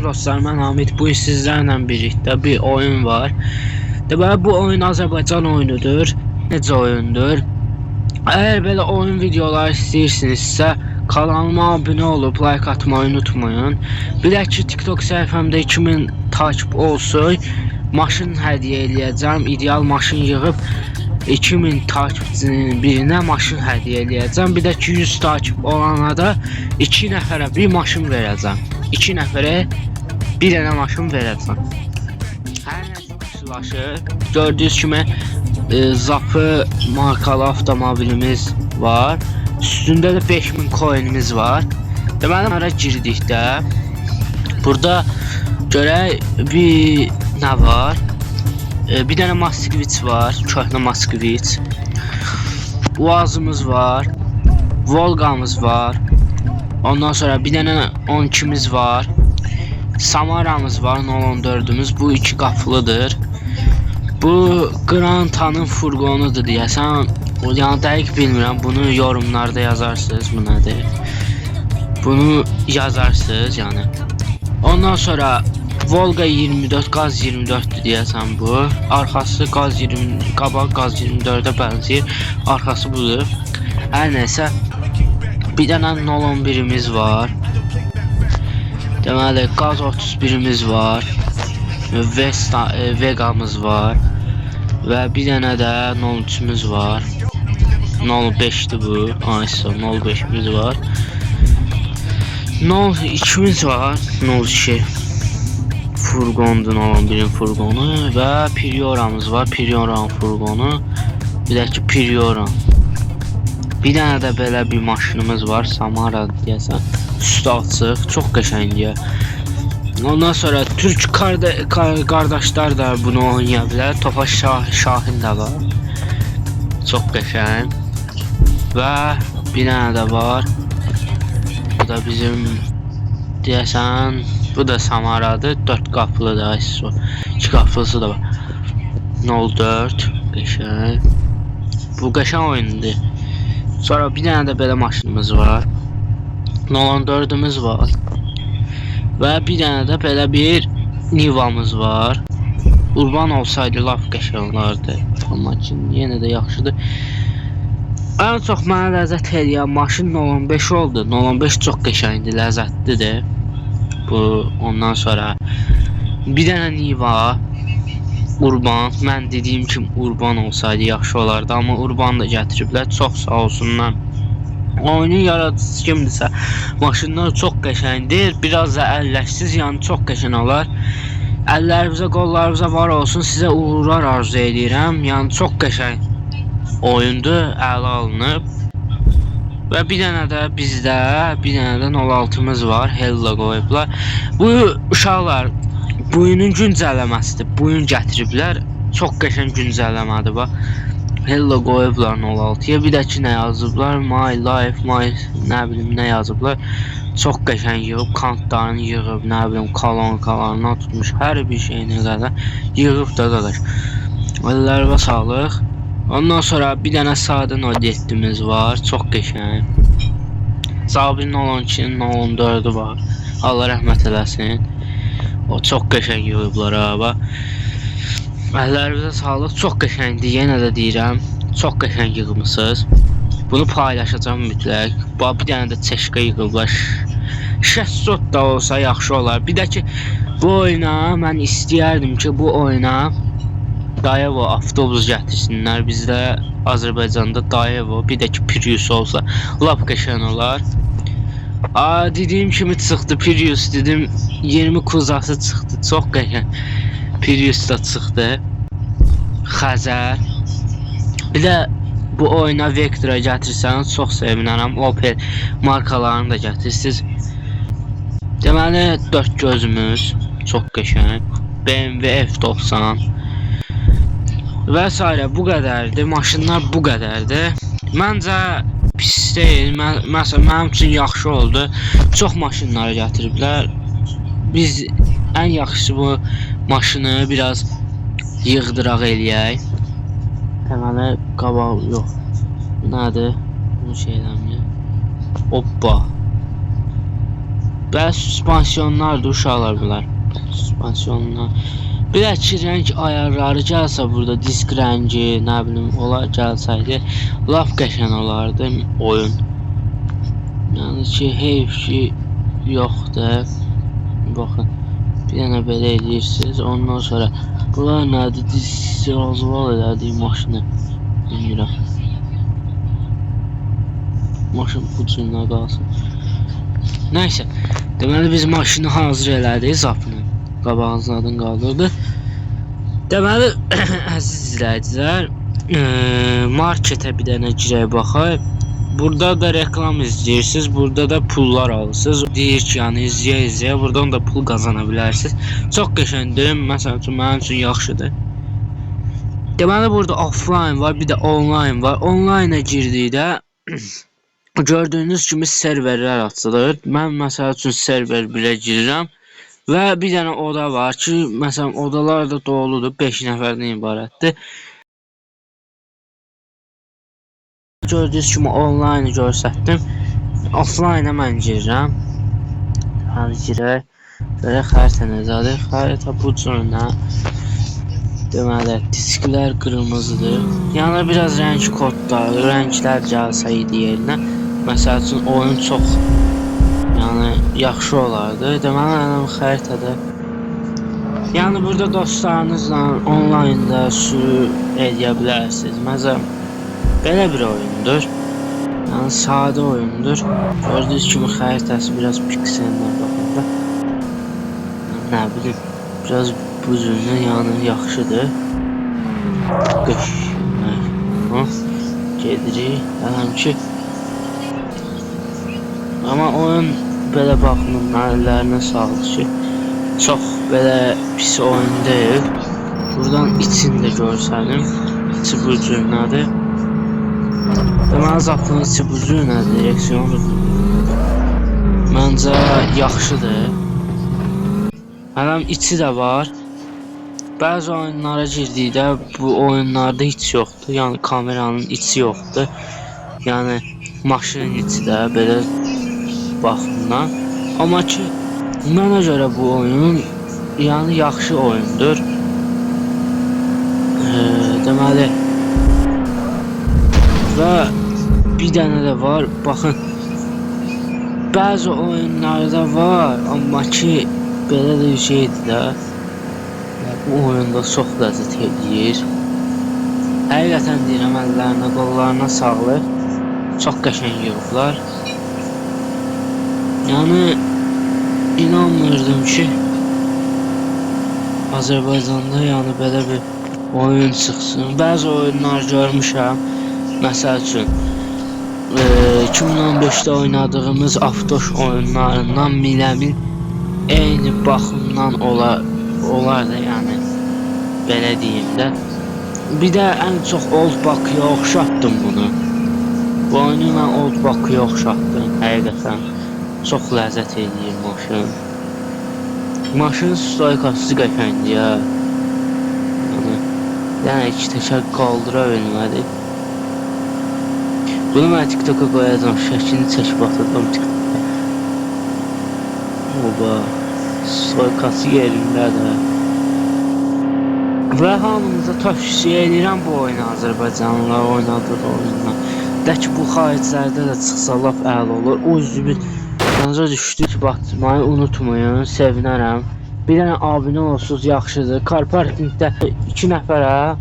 Salam dostlar, mən Hamid. Bu sizlərlə birlikdə bir oyun var. Deməli bu oyun Azərbaycan oyunudur. Necə oyundur? Əgər belə oyun videoları istəyirsinizsə, kanalıma abunə olub like atmayı unutmayın. Bir də ki TikTok səhifəmdə 2000 takip olsun. Maşın hədiyyə eləyəcəm. İdeal maşın yığıb 2000 takipçinin birinə maşın hədiyyə eləyəcəm. Bir də ki 100 takip olana da 2 nəfərə bir maşın verəcəm. 2 nəfərə bir dənə maşın verəcəm. Hər nəsə qarşılaşır. Gördüyünüz kimi Zapı markalı avtomobilimiz var. Üstündə də 5000 coinimiz var. Deməli ara girdik də. Burada görək bir nə var? Bir dənə Moskvich var, köhnə Moskvich. Uazımız var, Volgamız var. Ondan sonra bir dənə 12'miz var. Samara'mız var, 014'ümüz. Bu 2 qapılıdır. Bu Granta'nın furgonudur deyəsən. Yəni dəqiq bilmirəm. Bunu yorumlarda yazarsınız, bu nədir? Bunu yazarsınız yəni. Ondan sonra Volga 24, Gaz 24'dür deyəsən bu. Arxası Gaz 20, qabaq Gaz 24'ə bənzəyir. Arxası budur. Hər nəsə. Bir dənə 011'imiz var. Deməli Gaz 31'imiz var. Vega'mız var. Və bir dənə də 03'ümüz var. 05'dir bu. Aysa 05'imiz var. 02'miz var. 02 furgondur, 011'in furgonu və Priora'mız var. Priora'nın furgonu. Bir də ki Priora. Bir dənə də belə bir maşınımız var. Samara deyəsən. Üstü açıq. Çox qəşəngdir. Ondan sonra Türk qardaşlar da bunu oynaya bilər. Tofaş Şahin də var. Çox qəşəng. Və bir dənə də var. Bu da bizim deyəsən, bu da Samara'dır. 4 qapılıdır. 2 qapılısı da var. 04 qəşəng. Bu qəşəng oyundur. Sonra bir dənə də belə maşınımız var. 014'ümüz var. Və bir dənə də belə bir Niva'mız var. Urban olsaydı laf qəşəng olardı. Amma ki yenə də yaxşıdır. Ən çox mənə ləzzət eləyən maşın 015 oldu. 015 çox qəşəngdir, ləzzətlidir. Bu ondan sonra bir dənə Niva, Urban. Mən dediyim kimi Urban olsaydı yaxşı olardı, amma Urban da gətiriblər. Çox sağ olsunlar. Oyunun yaradıcısı kimdirsə, maşınlar çox qəşəngdir. Biraz da əlləşsiz, yəni çox qəşəng olar. Əllərinizə, qollarınıza var olsun. Sizə uğurlar arzu edirəm. Yəni çox qəşəng oyundur, əla alınıb. Və bir dənə də bizdə bir dənə də 06'mız var. Hello qoyublar. Bu uşaqlar bu oyunun güncəlləməsidir. Bu oyun gətiriblər. Çox qəşəng güncəlləmədir bax. Hello qoyublar 06'ya. Bir də ki nə yazıblar? My life, my nə bilim nə yazıblar. Çox qəşəng yığıb, kantlarını yığıb, nə bilim kolonkalarını tutmuş, hər bir şeyinə qədər yığıb da qardaş. Əllərinə sağlıq. Ondan sonra bir dənə sadə 07'miz var. Çox qəşəng. Zabirin 12'nin 014'ü var. Allah rəhmət eləsin. O çox qəşəng yığıblar ha. Əllərinizə sağlıq. Çox qəşəngdir. Yenə də deyirəm, çox qəşəng yığmısınız. Bunu paylaşacağam mütləq. Bir dənə də çeşka yığıblar. Şəssot da olsa yaxşı olar. Bir də ki bu oyuna mən istəyərdim ki bu oyuna Dayevo avtobus gətirsinlər. Bizdə Azərbaycanda Dayevo, bir də ki Prius olsa lap qəşəng olar. Dediyim kimi çıxdı Prius, dedim 20 kuzası çıxdı. Çox qəşəng. Prius da çıxdı. Xəzər. Bir də bu oyuna Vectra gətirsəniz çox sevinərəm. Opel markalarını da gətirirsiniz. Deməli 4 gözümüz çox qəşəng. BMW F90 və s. bu qədərdir. Maşınlar bu qədərdir. Məncə pis deyil. Məsələn mənim üçün yaxşı oldu. Çox maşınları gətiriblər. Biz ən yaxşısı bu maşını biraz yığdıraq eləyək. Deməli qabaq yox. Bu nədir? Bunu şey eləmir. Hoppa. Bəzi suspansiyonlar da uşaqlar bunlar. Suspansiyonlar. Bir də ki rəng ayarları gəlsə burada disk rəngi, nə bilim, olar gəlsəydi lap qəşəng olardı oyun. Yəni ki heyf ki yoxdur. Baxın. Bir dənə belə edirsiniz. Ondan sonra bunlar nədir? Disk razval elədik maşını. Bilmirəm. Maşın bu cürünə qalsın. Nəysə. Deməli biz maşını hazır elədik zapını. Qabağınızın adını qaldırdı. Deməli əziz izləyicilər, marketə bir dənə girək baxaq. Burada da reklam izləyirsiniz, burada da pullar alırsınız. Deyir ki, yəni izləyə buradan da pul qazana bilərsiniz. Çox qəşəngdir. Məsələn üçün mənim üçün yaxşıdır. Deməli burada offline var, bir də online var. Online'a girdikdə gördüyünüz kimi serverlər açılır. Mən məsəl üçün server 1-ə girirəm və bir dənə oda var ki, məsələn odalar da doludur, 5 nəfərdən ibarətdir. Gördüyünüz kimi online göstərdim. Offline-a mən girirəm. Hadi girək. Belə xəritə necədir? Xəritə bu cürünə. Deməli, disklər qırmızıdır. Yəni biraz rəng kodlar, rənglər gəlsəydi yerinə. Məsəl üçün oyun çox yaxşı olardı. Deməli, xəritədə. Yəni burada dostlarınızla onlaynda sürü edə bilərsiniz. Məsələn, belə bir oyundur. Yəni sadə oyundur. Gördüyünüz kimi xəritəsi biraz piksellə baxanda. Nə bilim, biraz bu cürünə yəni yaxşıdır. Gedirik. Hələm ki. Amma oyun belə baxımın əllərinə sağlıq ki, çox belə pis oyun deyil. Buradan içini də görsənim. İçi bu cürünədir. Deməli zapının içi bu cürünədir, direksiyonu. Məncə yaxşıdır. Hələm içi də var. Bəzi oyunlara girdikdə bu oyunlarda heç yoxdur. Yəni kameranın içi yoxdur. Yəni maşının içi də belə baxımdan. Amma ki mənə görə bu oyun yəni yaxşı oyundur. Deməli və bir dənə də var. Baxın. Bəzi oyunlarda var, amma ki belə də şeydir də. Bu oyunda çox ləzzət edir. Həqiqətən deyirəm, əllərinə, qollarına sağlıq. Çox qəşəng yığıblar. Yəni inanmırdım ki Azərbaycanda yəni belə bir oyun çıxsın. Bəzi oyunlar görmüşəm. Məsəl üçün 2015'te oynadığımız Aftoş oyunlarından miləmin eyni baxımdan olar da yəni belə deyim də. Bir də ən çox Old Bakıya oxşatdım bunu. Bu oyunu mən Old Bakıya oxşatdım. Həqiqətən çox ləzzət edir maşın. Maşın stoykası qəşəngdir ya. Yəni iki təkər qaldıra bilmədi. Bunu mən TikTok'a qoyacağım, şəklini çəkib atacağım TikTok'a. Oba, soykası yerindədir. Və hamınıza tövsiyə edirəm bu oyunu Azərbaycanlılar oynadığı oyundan. Də ki bu xariclərdə də çıxsa laf əla olur. O üzrü yanınıza düşdü ki, batmayı unutmayın, sevinərəm. Bir dənə abunə olsunuz, yaxşıdır. Karparkingdə 2 nəfərə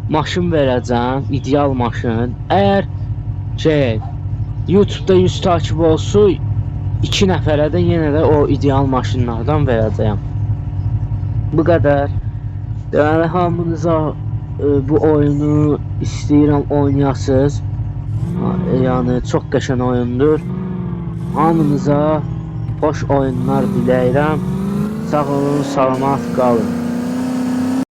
maşın verəcəm, ideal maşın. Əgər YouTube'da 100 takip olsun, 2 nəfərə də yenə də o ideal maşınlardan verəcəyəm. Bu qədər. Deməli hamınıza bu oyunu istəyirəm oynayasınız. Yəni çox qəşəng oyundur. Hamınıza xoş oyunlar diləyirəm. Sağ olun, salamat qalın.